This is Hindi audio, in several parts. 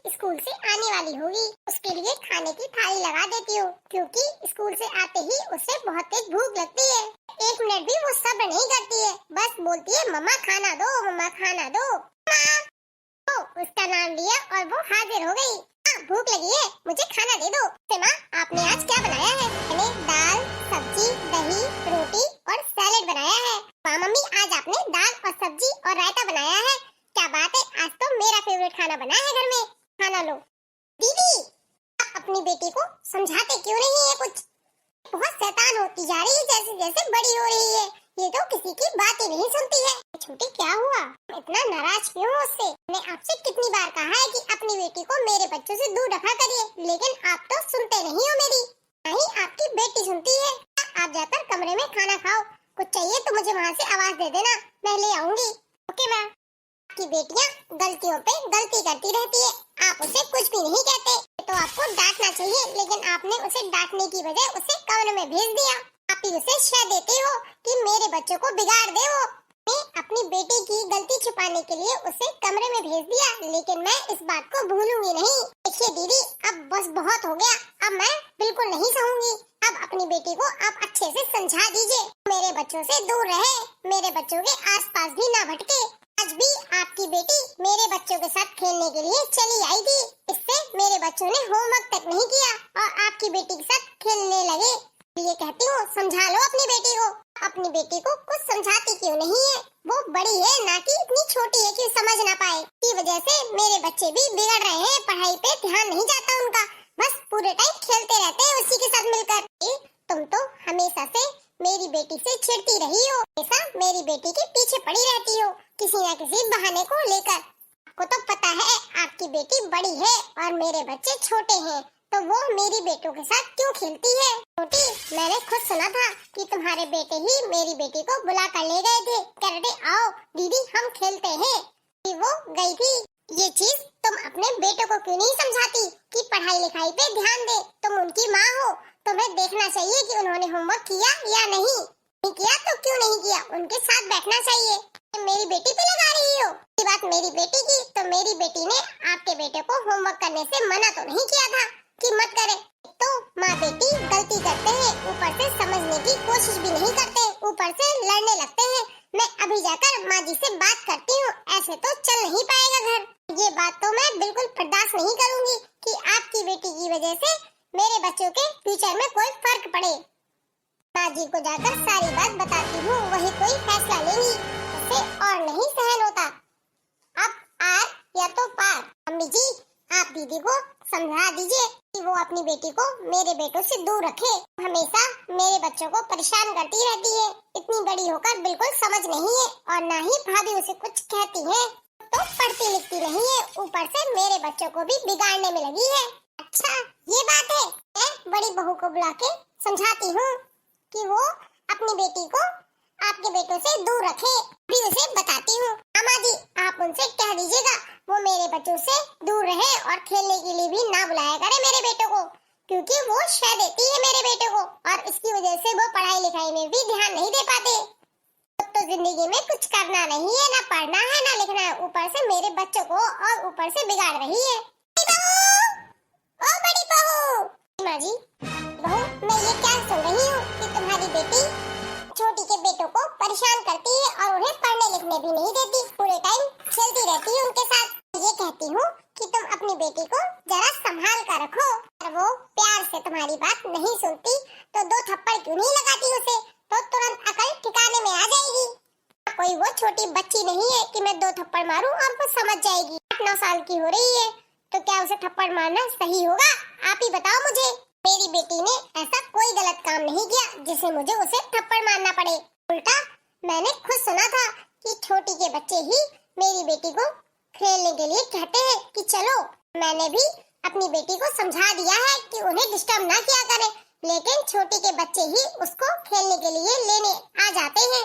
स्कूल से आने वाली होगी, उसके लिए खाने की थाली लगा देती हूँ, क्योंकि स्कूल से आते ही उसे बहुत तेज भूख लगती है। 1 मिनट भी वो सब्र नहीं करती है, बस बोलती है मम्मा खाना दो, मम्मा खाना दो। तो उसका नाम लिया और वो हाजिर हो गई। भूख लगी है, मुझे खाना दे दो। माँ, आपने आज क्या बनाया है? मैंने दाल, सब्जी, दही, रोटी और सैलेड बनाया है। वाह मम्मी, आज आपने दाल और सब्जी और रायता बनाया है। क्या बात है, आज तो मेरा फेवरेट खाना बना है घर में। खाना लो। दीदी, आप अपनी बेटी को समझाते क्यों नहीं है कुछ? बहुत शैतान होती जा रही है जैसे जैसे बड़ी हो रही है। ये तो किसी की बात ही नहीं सुनती है। छोटी, क्या हुआ? इतना नाराज क्यों हो उससे? मैंने आपसे कितनी बार कहा है कि अपनी बेटी को मेरे बच्चों से दूर रखा करिए, लेकिन आप तो सुनते नहीं हो मेरी। नहीं, आपकी बेटी सुनती है। आप जाकर कमरे में खाना खाओ। कुछ चाहिए तो मुझे वहाँ से आवाज दे देना, मैं ले आऊंगी। Okay ma'am. आपकी बेटियाँ गलतियों पे गलती करती रहती है, आप उसे कुछ भी नहीं कहते। तो आपको डांटना चाहिए, लेकिन आपने उसे डांटने की बजाय उसे कमरे में भेज दिया। आप ही उसे शय देते हो कि मेरे बच्चों को बिगाड़ दे। वो मैं अपनी बेटी की गलती छुपाने के लिए उसे कमरे में भेज दिया, लेकिन मैं इस बात को भूलूंगी नहीं। देखिए दीदी, अब बस बहुत हो गया, अब मैं बिल्कुल नहीं सहूंगी। अब अपनी बेटी को आप अच्छे से समझा दीजिए, मेरे बच्चों से दूर रहे, मेरे बच्चों के आसपास भी ना भटके। आज भी आपकी बेटी मेरे बच्चों के साथ खेलने के लिए चली आई थी, इससे मेरे बच्चों ने होमवर्क तक नहीं किया और आपकी बेटी के साथ खेलने लगे। ये कहती हूँ, समझा लो अपनी बेटी को। अपनी बेटी को कुछ समझाती क्यों नहीं है? वो बड़ी है ना कि इतनी छोटी है कि समझ ना पाए। की वजह से मेरे बच्चे भी बिगड़ रहे हैं, पढ़ाई पे ध्यान नहीं जाता उनका, बस पूरे टाइम खेलते रहते हैं उसी के साथ मिलकर। तुम तो हमेशा से मेरी बेटी से चिढ़ती रही हो, हमेशा मेरी बेटी के पीछे पड़ी रहती हो किसी न किसी बहाने को लेकर। आपको तो पता है आपकी बेटी बड़ी है और मेरे बच्चे छोटे हैं, तो वो मेरी बेटों के साथ क्यों खेलती है? छोटी, मैंने खुद सुना था कि तुम्हारे बेटे ही मेरी बेटी को बुला कर ले गए थे। कह रहे आओ दीदी हम खेलते हैं, कि वो गई थी। ये चीज तुम अपने बेटों को क्यों नहीं समझाती कि पढ़ाई लिखाई पे ध्यान दे? तुम उनकी माँ हो, तुम्हें देखना चाहिए कि उन्होंने होमवर्क किया या नहीं। नहीं किया तो क्यों नहीं किया, उनके साथ बैठना चाहिए। मेरी बेटी पे लगा रही हो ये बात मेरी बेटी की, तो मेरी बेटी ने आपके बेटे को होमवर्क करने से मना तो नहीं किया था कि मत करे। तो माँ बेटी गलती करते हैं, ऊपर से समझने की कोशिश भी नहीं करते, ऊपर से लड़ने लगते हैं। मैं अभी जाकर माँ जी से बात करती हूँ, ऐसे तो चल नहीं पाएगा घर। ये बात तो मैं बिल्कुल बर्दाश्त नहीं करूँगी कि आपकी बेटी की वजह से मेरे बच्चों के फ्यूचर में कोई फर्क पड़े। माँ जी को जाकर सारी बात बताती हूँ, वही कोई फैसला लेंगी, उससे और नहीं सहन होता। अब आर या तो पार। अम्मी जी, आप दीदी को समझा दीजिए कि वो अपनी बेटी को मेरे बेटों से दूर रखे। हमेशा मेरे बच्चों को परेशान करती रहती है, इतनी बड़ी होकर बिल्कुल समझ नहीं है, और ना ही भाभी उसे कुछ कहती है। तो पढ़ती लिखती नहीं है, ऊपर से मेरे बच्चों को भी बिगाड़ने में लगी है। अच्छा ये बात है, मैं बड़ी बहू को बुला के समझाती हूँ कि वो अपनी बेटी को आपके बेटों से दूर रखे। भी उसे बताती हूँ। अम्मा जी, आप उनसे कह दीजिएगा वो मेरे बच्चों से दूर रहे और खेलने के लिए भी ना बुलाया करे मेरे बेटों को, क्योंकि वो शय देती है मेरे बेटे को, और इसकी वजह से वो पढ़ाई लिखाई में भी ध्यान नहीं दे पाते। तो जिंदगी में कुछ करना नहीं है, ना पढ़ना है ना लिखना है, ऊपर से मेरे बच्चों को और ऊपर से बिगाड़ रही है। ओ बड़ी बहू! माँ जी, बहू मैं ये क्या सुन रही हूँ कि तुम्हारी बेटी छोटी के बेटों को परेशान करती है और उन्हें पढ़ने लिखने भी नहीं देती, पूरे टाइम खेलती रहती है उनके साथ। ये कहती हूँ कि तुम अपनी बेटी को जरा संभाल कर रखो। अगर वो प्यार से तुम्हारी बात नहीं सुनती तो 2 थप्पड़ क्यों नहीं लगाती उसे, तो तुरंत अकल ठिकाने में आ जाएगी। कोई वो छोटी बच्ची नहीं है कि मैं 2 थप्पड़ मारूं और वो समझ जाएगी। 8-9 साल की हो रही है, तो क्या उसे थप्पड़ मारना सही होगा? आप ही बताओ मुझे। मेरी बेटी ने ऐसा कोई गलत काम नहीं किया जिसे मुझे उसे थप्पड़ मारना पड़े। उल्टा मैंने खुद सुना था कि छोटी के बच्चे ही मेरी बेटी को खेलने के लिए कहते हैं कि चलो। मैंने भी अपनी बेटी को समझा दिया है कि उन्हें डिस्टर्ब ना किया करें, लेकिन छोटी के बच्चे ही उसको खेलने के लिए लेने आ जाते हैं।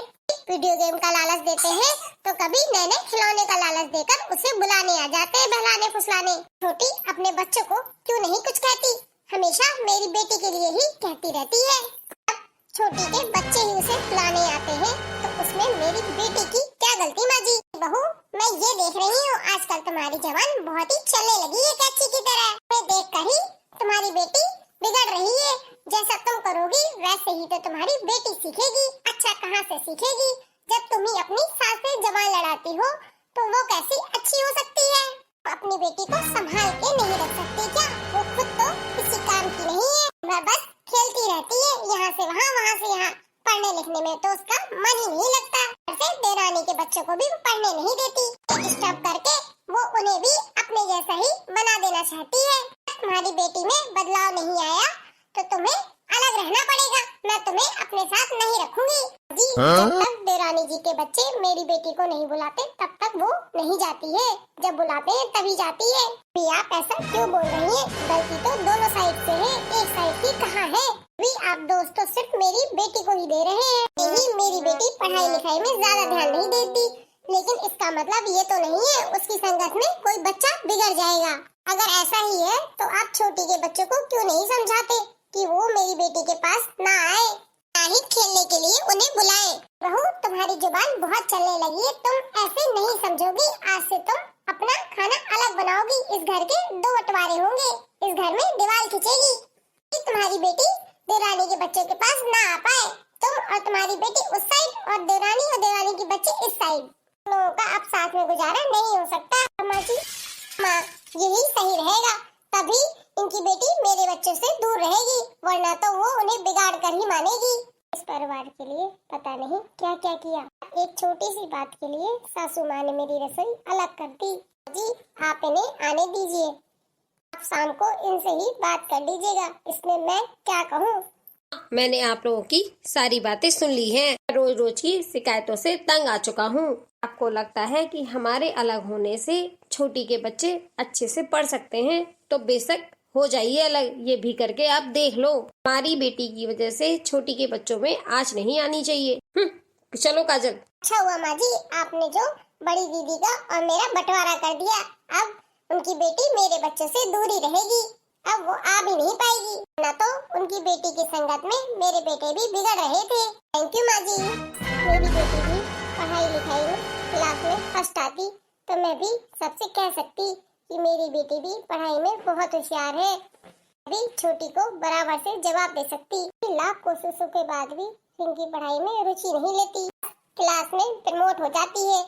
वीडियो गेम का लालच देते हैं तो कभी नए नए खिलौने का लालच देकर उसे बुलाने आ जाते हैं, बहलाने फुसलाने। छोटी अपने बच्चों को क्यों नहीं कुछ कहती, हमेशा मेरी बेटी के लिए ही कहती रहती है। छोटी के बच्चे ही उसे बुलाने आते हैं, तो उसमें मेरी बेटी की क्या गलती माँ जी? बहू, मैं ये देख रही हूँ आजकल तुम्हारी जवान बहुत ही चलने लगी है कैची की तरह। मैं देख कर ही तुम्हारी बेटी बिगड़ रही है। जैसा तुम करोगी वैसे ही तो तुम्हारी बेटी सीखेगी। अच्छा कहाँ से सीखेगी? जब तुम ही अपनी सास से जबान लड़ाती हो तो वो कैसी अच्छी हो सकती है? अपनी बेटी को संभाल के नहीं रख सकती क्या? वो खुद तो किसी काम की नहीं है, वह बस खेलती रहती है, यहाँ से वहाँ से यहाँ। पढ़ने लिखने में तो उसका मन ही नहीं लगता। ऐसे देरानी के बच्चों को भी पढ़ने नहीं देती। डिस्टर्ब करके वो उन्हें भी अपने जैसा ही बना देना चाहती है। तुम्हारी बेटी में बदलाव नहीं आया तो तुम्हें अलग रहना पड़ेगा। मैं तुम्हें अपने साथ नहीं रखूंगी जी। जब तक देरानी जी के बच्चे मेरी बेटी को नहीं बुलाते तब तक वो नहीं जाती है, जब बुलाते हैं तभी जाती है। भी आप ऐसा क्यों बोल रही हैं? गलती तो दोनों साइड से है, एक साइड की कहाँ है? भी आप दोस्त तो सिर्फ मेरी बेटी को ही दे रहे हैं। यही मेरी बेटी पढ़ाई लिखाई में ज्यादा ध्यान नहीं देती, लेकिन इसका मतलब ये तो नहीं है उसकी संगत में कोई बच्चा बिगड़ जाएगा। अगर ऐसा ही है तो आप छोटी के बच्चों को क्यों नहीं समझाते कि वो मेरी बेटी के पास ना आए, ना ही खेलने के लिए उन्हें बुलाए। बहू, तुम्हारी जुबान बहुत चलने लगी है, तुम ऐसे नहीं समझोगी। आज से तुम अपना खाना अलग बनाओगी। इस घर के दो बंटवारे होंगे, इस घर में दीवार खींचेगी कि तुम्हारी बेटी देरानी के बच्चों के पास ना आ पाए। तुम और तुम्हारी बेटी उस साइड और देरानी के बच्चे इस साइड। लोगों का अब साथ में गुजारा नहीं हो सकता। अम्मा जी, माँ, यही सही रहेगा, तभी इनकी बेटी मेरे बच्चों से दूर रहेगी, वरना तो वो उन्हें बिगाड़ कर ही मानेगी। इस परिवार के लिए पता नहीं क्या क्या किया। एक छोटी सी बात के लिए सासू माँ ने मेरी रसोई अलग कर दी। जी, आप इन्हें आने दीजिए, आप शाम को इनसे ही बात कर लीजिएगा, इसमें मैं क्या कहूँ। मैंने आप लोगों की सारी बातें सुन ली हैं। रोज रोज की शिकायतों से तंग आ चुका हूँ। आपको लगता है कि हमारे अलग होने से छोटी के बच्चे अच्छे से पढ़ सकते हैं तो बेशक हो जाइए अलग, ये भी करके आप देख लो। हमारी बेटी की वजह से छोटी के बच्चों में आँच नहीं आनी चाहिए। चलो काजल। अच्छा हुआ माँ जी, आपने जो बड़ी दीदी का और मेरा बंटवारा कर दिया। अब उनकी बेटी मेरे बच्चों से दूर ही रहेगी, अब वो आ भी नहीं पाएगी, ना तो उनकी बेटी की संगत में मेरे बेटे भी बिगड़ रहे थे। थैंक यू माँ जी। मेरी बेटी भी पढ़ाई लिखाई में क्लास में फर्स्ट आती तो मैं भी सबसे कह सकती कि मेरी बेटी भी पढ़ाई में बहुत होशियार है। अभी छोटी को बराबर से जवाब दे सकती। लाख कोशिशों के बाद भी इनकी पढ़ाई में रुचि नहीं लेती, क्लास में प्रमोट हो जाती है।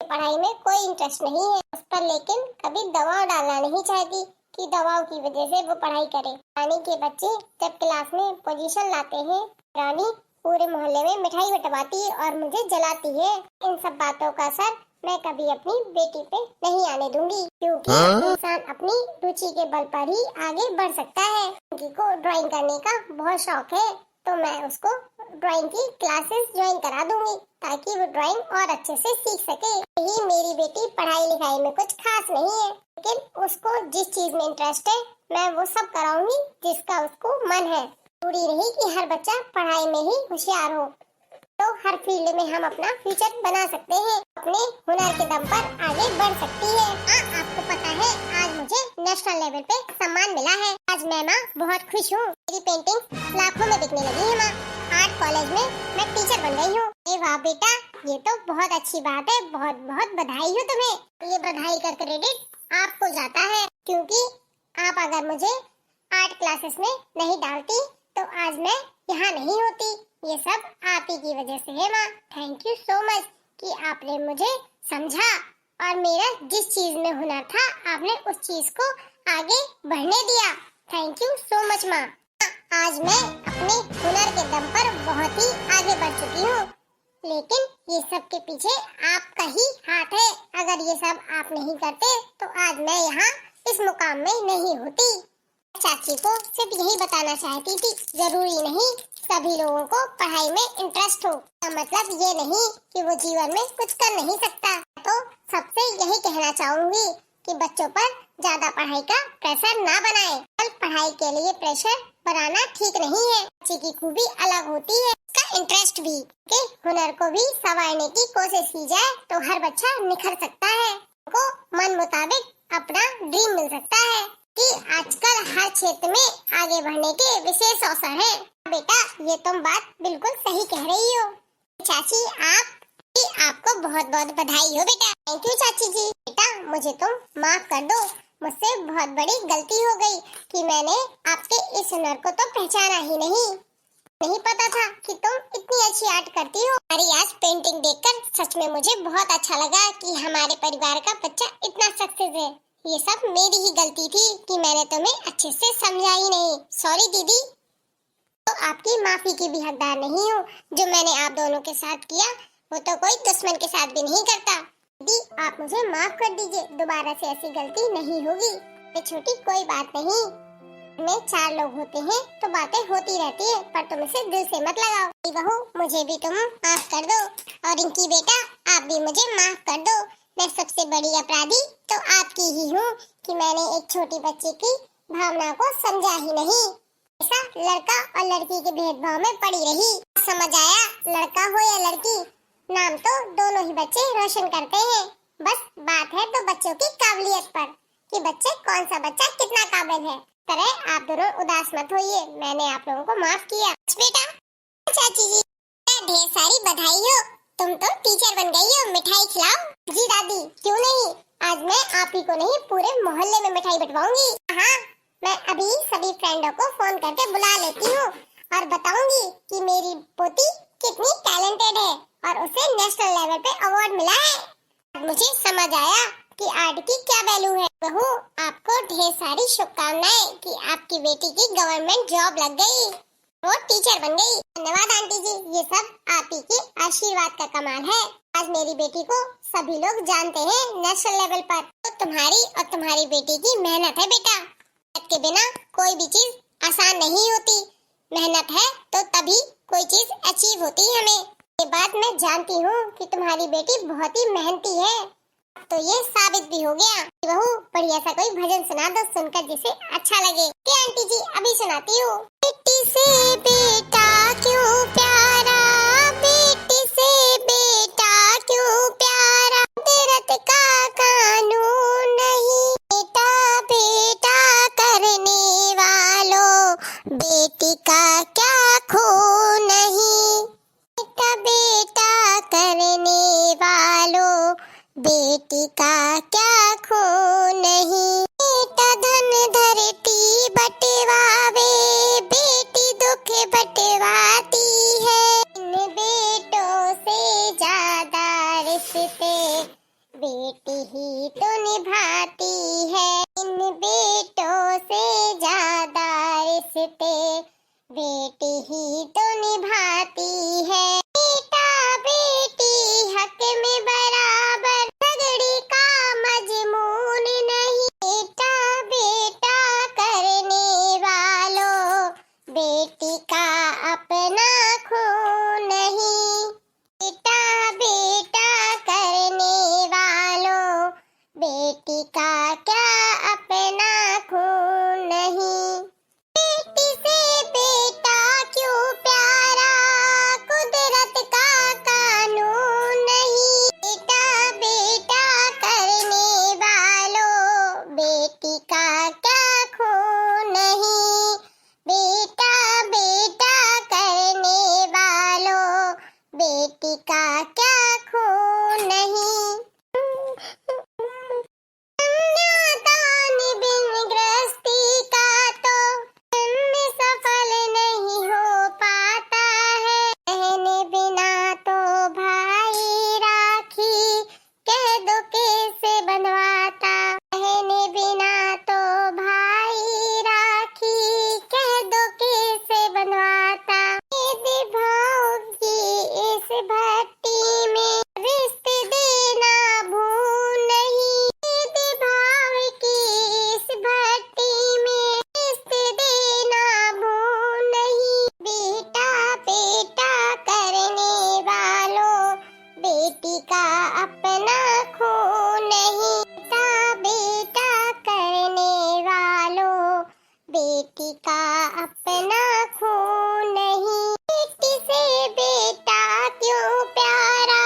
पढ़ाई में कोई इंटरेस्ट नहीं है उस पर, लेकिन कभी दबाव डालना नहीं चाहती कि दबाव की वजह से वो पढ़ाई करे। रानी के बच्चे जब क्लास में पोजीशन लाते हैं, रानी पूरे मोहल्ले में मिठाई बंटवाती है और मुझे जलाती है। इन सब बातों का असर मैं कभी अपनी बेटी पे नहीं आने दूंगी, क्योंकि इंसान अपनी रुचि के बल पर ही आगे बढ़ सकता है। उनकी को ड्राइंग करने का बहुत शौक है, तो मैं उसको ड्राइंग की क्लासेस ज्वाइन करा दूंगी ताकि वो ड्राइंग और अच्छे से सीख सके। यही मेरी बेटी पढ़ाई लिखाई में कुछ खास नहीं है, लेकिन उसको जिस चीज में इंटरेस्ट है मैं वो सब कराऊंगी जिसका उसको मन है। जरूरी नहीं कि हर बच्चा पढ़ाई में ही होशियार हो, तो हर फील्ड में हम अपना फ्यूचर बना सकते हैं, अपने हुनर के दम पर आगे बढ़ सकती है। आपको पता है आज मुझे नेशनल लेवल पे सम्मान मिला है। आज मैं माँ बहुत खुश हूँ। मेरी पेंटिंग लाखों में बिकने लगी है माँ। आर्ट कॉलेज में मैं टीचर बन गई हूँ। अरे वाह बेटा, ये तो बहुत अच्छी बात है, बहुत बहुत बधाई हो तुम्हें। ये बधाई का क्रेडिट आपको जाता है, क्योंकि आप अगर मुझे आर्ट क्लासेस में नहीं डालती तो आज मैं यहाँ नहीं होती। ये सब आप ही की वजह से है माँ। थैंक यू सो मच कि आपने मुझे समझा और मेरा जिस चीज में हुनर था आपने उस चीज को आगे बढ़ने दिया। थैंक यू सो मच माँ। आज मैं अपने हुनर के दम पर बहुत ही आगे बढ़ चुकी हूँ, लेकिन ये सब के पीछे आपका ही हाथ है। अगर ये सब आप नहीं करते तो आज मैं यहाँ इस मुकाम में नहीं होती। चाची को सिर्फ यही बताना चाहती थी, जरूरी नहीं सभी लोगों को पढ़ाई में इंटरेस्ट हो, का मतलब ये नहीं कि वो जीवन में कुछ कर नहीं सकता। तो सबसे यही कहना चाहूंगी कि बच्चों पर ज्यादा पढ़ाई का प्रेशर ना बनाएं। कल पढ़ाई के लिए प्रेशर बनाना ठीक नहीं है। बच्चे की खूबी अलग होती है, उसका इंटरेस्ट भी। के हुनर को भी संवारने की कोशिश की जाए तो हर बच्चा निखर सकता है, उनको मन मुताबिक अपना ड्रीम मिल सकता है। कि आजकल हर क्षेत्र में आगे बढ़ने के विशेष अवसर है। बेटा ये तुम बात बिल्कुल सही कह रही हो। चाची आपको बहुत बहुत बधाई हो बेटा। थैंक यू चाची जी। बेटा मुझे तुम माफ कर दो, मुझसे बहुत बड़ी गलती हो गई कि मैंने आपके इस हुनर को तो पहचाना ही नहीं पता था कि तुम इतनी अच्छी आर्ट करती हो। हमारी आज पेंटिंग देखकर सच में मुझे बहुत अच्छा लगा कि हमारे परिवार का बच्चा इतना सक्सेस है। ये सब मेरी ही गलती थी कि मैंने तुम्हें अच्छे से समझा ही नहीं। सॉरी दीदी। तो आपकी माफी की भी हकदार नहीं हूँ। जो मैंने आप दोनों के साथ किया वो तो कोई दुश्मन के साथ भी नहीं करता। दीदी आप मुझे माफ कर दीजिए, दोबारा से ऐसी गलती नहीं होगी। ये छोटी कोई बात नहीं, में 4 लोग होते हैं तो बातें होती रहती है, पर तुम इसे दिल से मत लगाओ। बहू मुझे भी तुम माफ कर दो, और इनकी बेटा आप भी मुझे माफ कर दो। मैं सबसे बड़ी अपराधी तो आपकी ही हूँ कि मैंने एक छोटी बच्ची की भावना को समझा ही नहीं। ऐसा लड़का और लड़की के भेदभाव में पड़ी रही। समझ आया, लड़का हो या लड़की, नाम तो दोनों ही बच्चे रोशन करते हैं। बस बात है तो बच्चों की काबिलियत पर कि बच्चे कौन सा बच्चा कितना काबिल है। तरह आप दोनों उदास मत होइए, मैंने आप लोगों को माफ किया। बेटा चाची जी ढेर सारी बधाई हो, तुम तो टीचर बन गई हो। मिठाई खिलाओ। जी दादी क्यों नहीं, आज मैं आप ही को नहीं पूरे मोहल्ले में मिठाई बंटवाऊंगी। हाँ मैं अभी सभी फ्रेंडों को फोन करके बुला लेती हूँ और बताऊंगी कि मेरी पोती कितनी टैलेंटेड है और उसे नेशनल लेवल पे अवार्ड मिला है। मुझे समझ आया कि आर्ट की क्या वैल्यू है। बहू आपको ढेर सारी शुभकामनाएं कि आपकी बेटी की गवर्नमेंट जॉब लग गई, वो टीचर बन गई। धन्यवाद आंटी जी, ये सब आप ही के आशीर्वाद का कमाल है। आज मेरी बेटी को सभी लोग जानते हैं नेशनल लेवल पर, तो तुम्हारी और तुम्हारी बेटी की मेहनत है बेटा। मेहनत के बिना कोई भी चीज आसान नहीं होती, मेहनत है तो तभी कोई चीज अचीव होती है। हमें ये बात मैं जानती हूँ कि तुम्हारी बेटी बहुत ही मेहनती है, तो ये साबित भी हो गया। बहू बढ़िया सा कोई भजन सुना दो, सुनकर जिसे अच्छा लगे। क्या आंटी जी अभी सुनाती हूँ। बेटी से बेटा क्यों प्यारा, बेटी से बेटा क्यों प्यारा, कुदरत का कानून नहीं, बेटा बेटा करने वालों बेटी का क्या खून नहीं, बेटा बेटा करने वालों बेटी का क्या खून नहीं, बेटा धन धरती बटवावे बेटी दुख बटवाती है, इन बेटों से ज्यादा रिश्ते बेटी ही तो निभाती है, इन बेटों से ज्यादा रिश्ते बेटी ही तो निभाती है, बेटा बेटी हक में बराबर झगड़े का मजमून नहीं, बेटा बेटा करने वालों बेटी का अपना खून नहीं, बेटा बेटा करने वालों बेटी का क्या अपना खून नहीं, बेटी से बेटा क्यों प्यारा, कुदरत का कानून नहीं, बेटा बेटा करने वालों बेटी का क्या खून नहीं, बेटा बेटा करने वालों बेटी का क्या खून नहीं। कन्यादान बिन गृहस्थी का तो जन्म सफल नहीं हो पाता है, कहने बिना तो भाई राखी कह दो कैसे बंधवाता, कहने बिना तो भाई राखी कह दो कैसे बंधवाता, भेद भाव की इस भट्टी में रिश्ते देना भूल नहीं, भेद भाव की इस भट्टी में रिश्ते देना भूल नहीं, बेटा बेटा करने वालों बेटी का अपना खून नहीं, बेटा बेटा करने वालों बेटी का अपना खून नहीं, बेटी से बेटा क्यों प्यारा,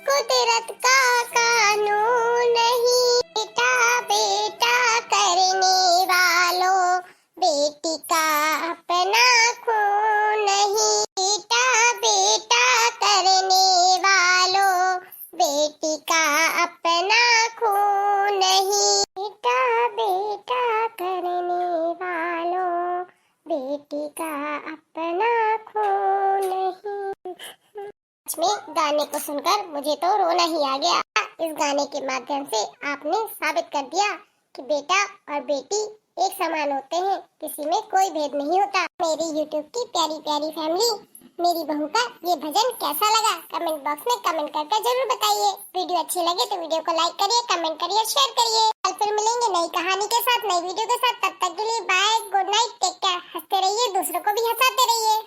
कुदरत का कानून नहीं, बेटा बेटा करने वालों गाने को सुनकर मुझे तो रोना ही आ गया। इस गाने के माध्यम से आपने साबित कर दिया कि बेटा और बेटी एक समान होते हैं, किसी में कोई भेद नहीं होता। मेरी YouTube की प्यारी प्यारी फैमिली, मेरी बहू का ये भजन कैसा लगा कमेंट बॉक्स में कमेंट करके जरूर बताइए। वीडियो अच्छी लगे तो वीडियो को लाइक करिए, कमेंट करिए, शेयर करिए। कल फिर मिलेंगे नई कहानी के साथ, नई वीडियो के साथ। तब तक के लिए bye, good night, take care. हंसते रहिए, दूसरों को भी हंसाते रहिए।